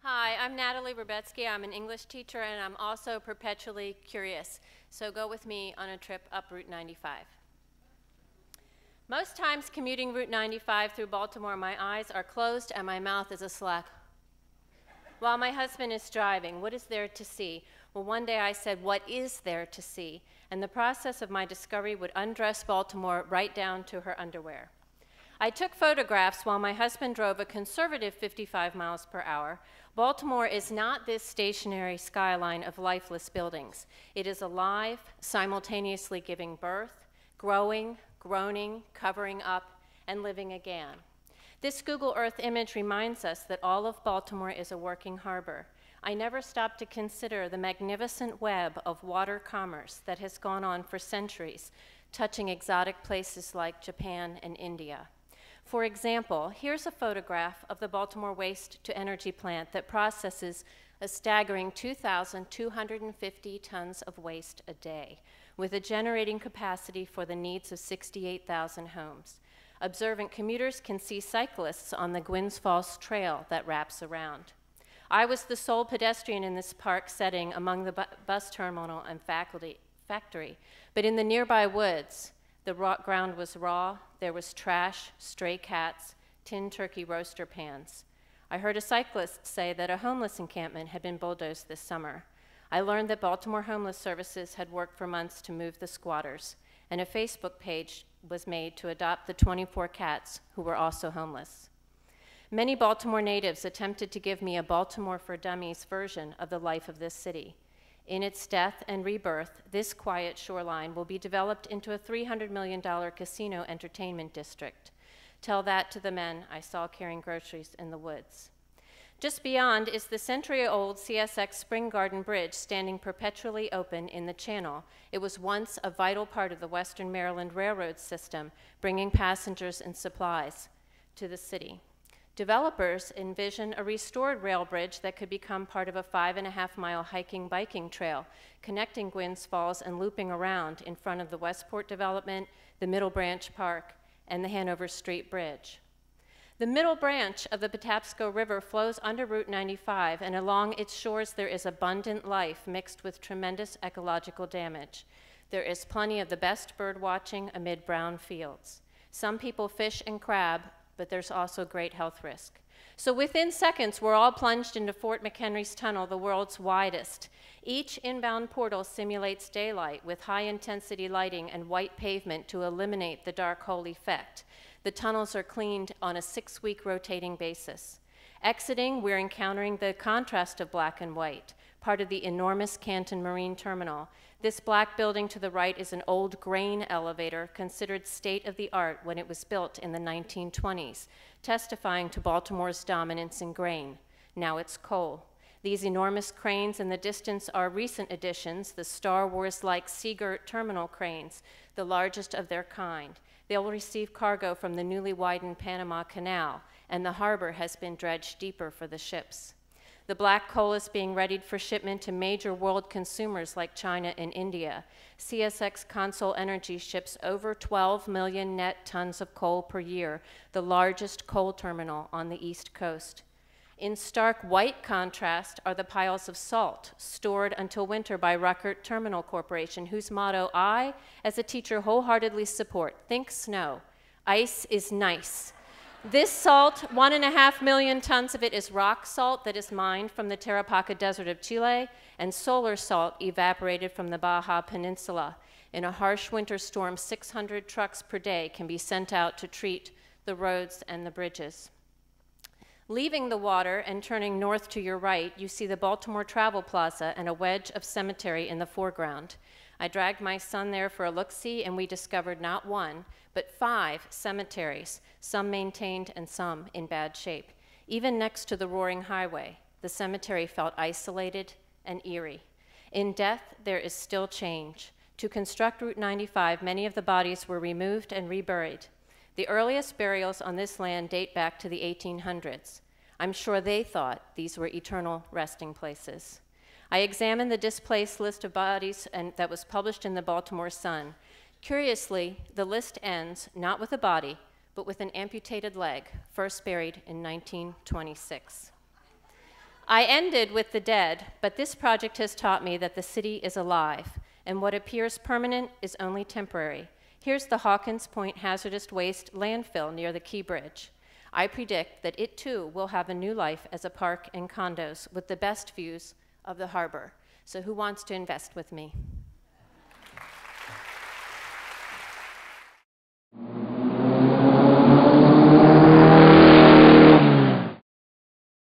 Hi, I'm Natalie Rebetsky. I'm an English teacher and I'm also perpetually curious. So go with me on a trip up Route 95. Most times commuting Route 95 through Baltimore, my eyes are closed and my mouth is a slack. While my husband is driving, what is there to see? Well, one day I said, what is there to see? And the process of my discovery would undress Baltimore right down to her underwear. I took photographs while my husband drove a conservative 55 miles per hour. Baltimore is not this stationary skyline of lifeless buildings. It is alive, simultaneously giving birth, growing, groaning, covering up, and living again. This Google Earth image reminds us that all of Baltimore is a working harbor. I never stopped to consider the magnificent web of water commerce that has gone on for centuries, touching exotic places like Japan and India. For example, here's a photograph of the Baltimore waste-to-energy plant that processes a staggering 2,250 tons of waste a day, with a generating capacity for the needs of 68,000 homes. Observant commuters can see cyclists on the Gwynns Falls Trail that wraps around. I was the sole pedestrian in this park setting among the bus terminal and factory, but in the nearby woods, the ground was raw, there was trash, stray cats, tin turkey roaster pans. I heard a cyclist say that a homeless encampment had been bulldozed this summer. I learned that Baltimore Homeless Services had worked for months to move the squatters, and a Facebook page was made to adopt the 24 cats who were also homeless. Many Baltimore natives attempted to give me a Baltimore for Dummies version of the life of this city. In its death and rebirth, this quiet shoreline will be developed into a $300 million casino entertainment district. Tell that to the men I saw carrying groceries in the woods. Just beyond is the century-old CSX Spring Garden Bridge standing perpetually open in the channel. It was once a vital part of the Western Maryland Railroad system, bringing passengers and supplies to the city. Developers envision a restored rail bridge that could become part of a 5.5-mile hiking-biking trail, connecting Gwynns Falls and looping around in front of the Westport development, the Middle Branch Park, and the Hanover Street Bridge. The middle branch of the Patapsco River flows under Route 95, and along its shores there is abundant life mixed with tremendous ecological damage. There is plenty of the best bird watching amid brown fields. Some people fish and crab, but there's also great health risk. So within seconds, we're all plunged into Fort McHenry's tunnel, the world's widest. Each inbound portal simulates daylight with high-intensity lighting and white pavement to eliminate the dark hole effect. The tunnels are cleaned on a 6-week rotating basis. Exiting, we're encountering the contrast of black and white, part of the enormous Canton Marine Terminal. This black building to the right is an old grain elevator considered state-of-the-art when it was built in the 1920s, testifying to Baltimore's dominance in grain. Now it's coal. These enormous cranes in the distance are recent additions, the Star Wars-like Seagirt terminal cranes, the largest of their kind. They'll receive cargo from the newly widened Panama Canal, and the harbor has been dredged deeper for the ships. The black coal is being readied for shipment to major world consumers like China and India. CSX Consol Energy ships over 12 million net tons of coal per year, the largest coal terminal on the East Coast. In stark white contrast are the piles of salt stored until winter by Ruckert Terminal Corporation, whose motto I, as a teacher, wholeheartedly support. Think snow. Ice is nice. This salt, 1.5 million tons of it is rock salt that is mined from the Tarapaca Desert of Chile, and solar salt evaporated from the Baja Peninsula. In a harsh winter storm, 600 trucks per day can be sent out to treat the roads and the bridges. Leaving the water and turning north to your right, you see the Baltimore Travel Plaza and a wedge of cemetery in the foreground. I dragged my son there for a look-see, and we discovered not one, but 5 cemeteries, some maintained and some in bad shape. Even next to the roaring highway, the cemetery felt isolated and eerie. In death, there is still change. To construct Route 95, many of the bodies were removed and reburied. The earliest burials on this land date back to the 1800s. I'm sure they thought these were eternal resting places. I examined the displaced list of bodies that was published in the Baltimore Sun. Curiously, the list ends not with a body, but with an amputated leg, first buried in 1926. I ended with the dead, but this project has taught me that the city is alive, and what appears permanent is only temporary. Here's the Hawkins Point hazardous waste landfill near the Key Bridge. I predict that it too will have a new life as a park and condos with the best views of the harbor. So who wants to invest with me?